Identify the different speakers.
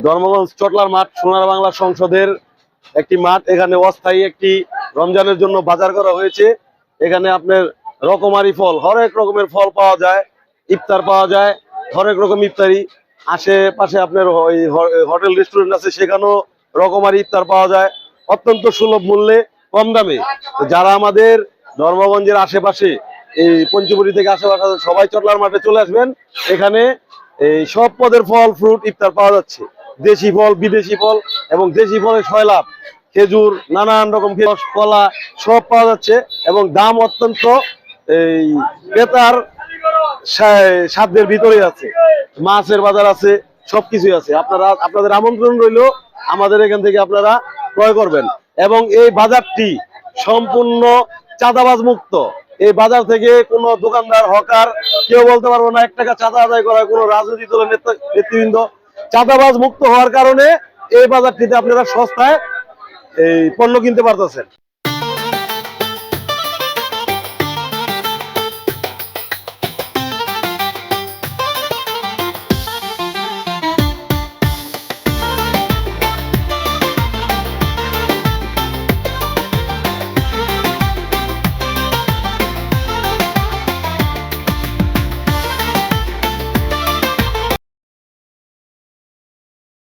Speaker 1: ধর্মগঞ্জ চটলার মাঠ সোনার বাংলা সংসদের একটি মাঠ। এখানে অস্থায়ী একটি রমজানের জন্য বাজার করা হয়েছে। এখানে আপনার রকমারি ফল, হরেক রকমের ফল পাওয়া যায়, ইফতার পাওয়া যায়, হরেক রকম ইফতারি। আশেপাশে আপনার হোটেল রেস্টুরেন্ট আছে, সেখানেও রকমারি ইফতার পাওয়া যায় অত্যন্ত সুলভ মূল্যে, কম দামে। যারা আমাদের ধর্মগঞ্জের আশেপাশে, এই পঞ্চবটি থেকে আশেপাশে সবাই চটলার মাঠে চলে আসবেন। এখানে এই সব পদের ফল ফ্রুট ইফতার পাওয়া যাচ্ছে, দেশি ফল, বিদেশি ফল, এবং দেশি ফলের সয়লাভ, খেজুর, নানান রকম কলা সব পাওয়া যাচ্ছে এবং দাম অত্যন্ত এই ক্রেতার সাধ্যের ভিতরেই আছে। মাছের বাজার আছে, সবকিছুই আছে। আপনাদের আমন্ত্রণ রইল, আমাদের এখান থেকে আপনারা ক্রয় করবেন। এবং এই বাজারটি সম্পূর্ণ চাঁদাবাজ মুক্ত। এই বাজার থেকে কোনো দোকানদার, হকার কেউ বলতে পারবো না 1 টাকা চাঁদা আদায় করা, কোনো রাজনৈতিক দলের নেতৃবৃন্দ। চাঁদাবাজ মুক্ত হওয়ার কারণে এই বাজারটিতে আপনারা সস্তায় এই পণ্য কিনতে পারতেছেন।